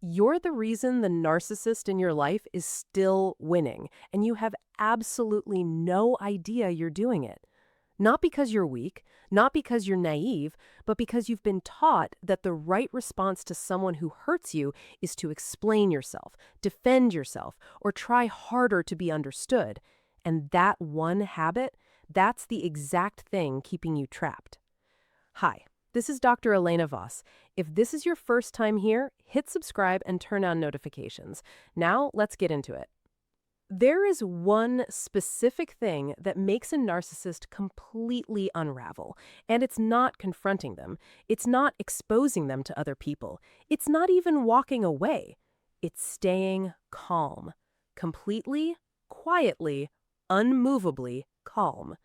You're the reason the narcissist in your life is still winning, and you have absolutely no idea you're doing it. Not because you're weak, not because you're naive, but because you've been taught that the right response to someone who hurts you is to explain yourself, defend yourself, or try harder to be understood. And that one habit, that's the exact thing keeping you trapped. Hi, this is Dr. Elena Voss. If this is your first time here, hit subscribe and turn on notifications. Now, let's get into it. There is one specific thing that makes a narcissist completely unravel, and it's not confronting them. It's not exposing them to other people. It's not even walking away. It's staying calm. Completely, quietly, unmovably calm.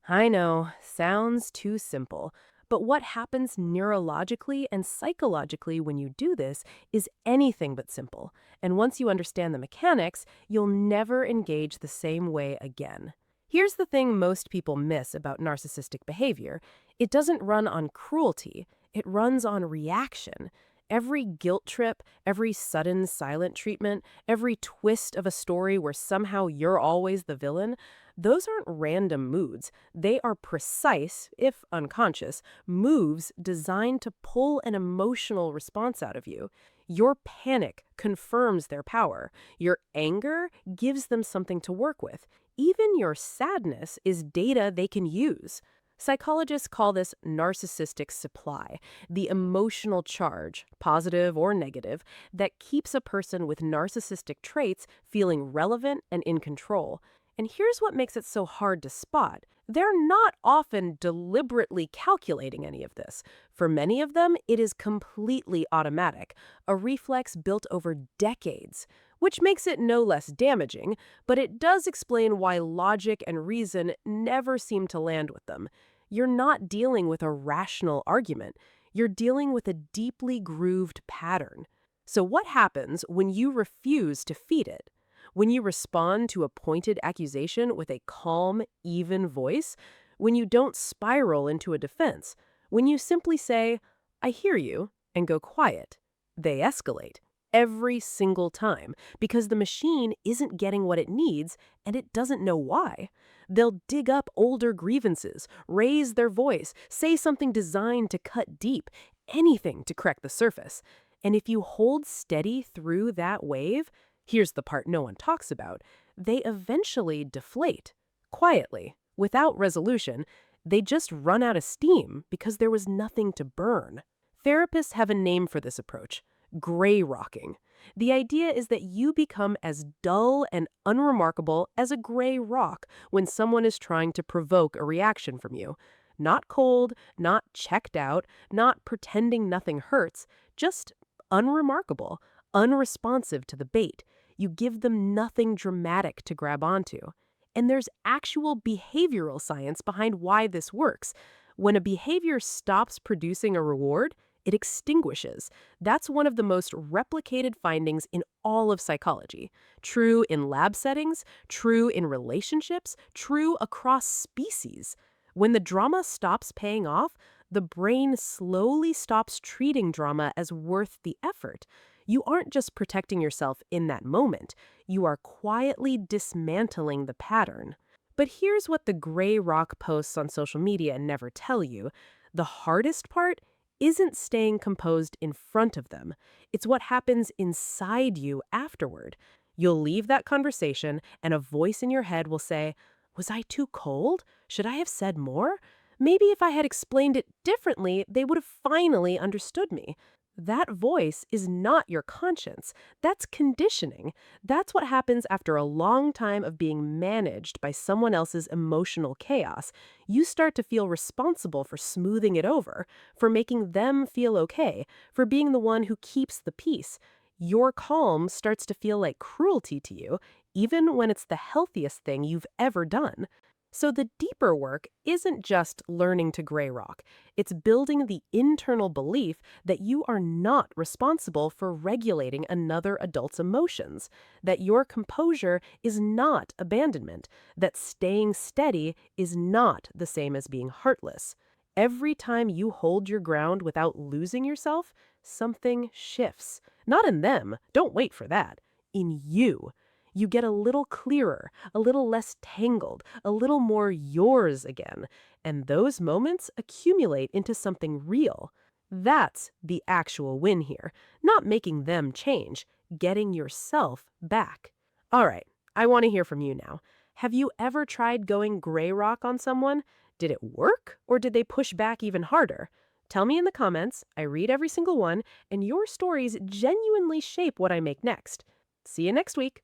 I know, sounds too simple, but what happens neurologically and psychologically when you do this is anything but simple, and once you understand the mechanics, you'll never engage the same way again. Here's the thing most people miss about narcissistic behavior. It doesn't run on cruelty, it runs on reaction. Every guilt trip, every sudden silent treatment, every twist of a story where somehow you're always the villain, those aren't random moods. They are precise, if unconscious, moves designed to pull an emotional response out of you. Your panic confirms their power. Your anger gives them something to work with. Even your sadness is data they can use. Psychologists call this narcissistic supply, the emotional charge, positive or negative, that keeps a person with narcissistic traits feeling relevant and in control. And here's what makes it so hard to spot. They're not often deliberately calculating any of this. For many of them, it is completely automatic, a reflex built over decades, which makes it no less damaging, but it does explain why logic and reason never seem to land with them. You're not dealing with a rational argument. You're dealing with a deeply grooved pattern. So what happens when you refuse to feed it? When you respond to a pointed accusation with a calm, even voice? When you don't spiral into a defense? When you simply say, "I hear you," and go quiet? They escalate. Every single time, because the machine isn't getting what it needs and it doesn't know why. They'll dig up older grievances, raise their voice, say something designed to cut deep, anything to crack the surface. And if you hold steady through that wave, here's the part no one talks about, they eventually deflate. Quietly, without resolution, they just run out of steam because there was nothing to burn. Therapists have a name for this approach: gray rocking. The idea is that you become as dull and unremarkable as a gray rock when someone is trying to provoke a reaction from you. Not cold, not checked out, not pretending nothing hurts, just unremarkable, unresponsive to the bait. You give them nothing dramatic to grab onto. And there's actual behavioral science behind why this works. When a behavior stops producing a reward, it extinguishes. That's one of the most replicated findings in all of psychology. True in lab settings, true in relationships, true across species. When the drama stops paying off, the brain slowly stops treating drama as worth the effort. You aren't just protecting yourself in that moment, you are quietly dismantling the pattern. But here's what the gray rock posts on social media never tell you. The hardest part isn't staying composed in front of them. It's what happens inside you afterward. You'll leave that conversation, and a voice in your head will say, "Was I too cold? Should I have said more? Maybe if I had explained it differently, they would have finally understood me." That voice is not your conscience. That's conditioning. That's what happens after a long time of being managed by someone else's emotional chaos. You start to feel responsible for smoothing it over, for making them feel okay, for being the one who keeps the peace. Your calm starts to feel like cruelty to you, even when it's the healthiest thing you've ever done. So the deeper work isn't just learning to gray rock. It's building the internal belief that you are not responsible for regulating another adult's emotions, that your composure is not abandonment, that staying steady is not the same as being heartless. Every time you hold your ground without losing yourself, something shifts. Not in them, don't wait for that. In you. You get a little clearer, a little less tangled, a little more yours again. And those moments accumulate into something real. That's the actual win here. Not making them change, getting yourself back. All right, I want to hear from you now. Have you ever tried going gray rock on someone? Did it work, or did they push back even harder? Tell me in the comments. I read every single one, and your stories genuinely shape what I make next. See you next week.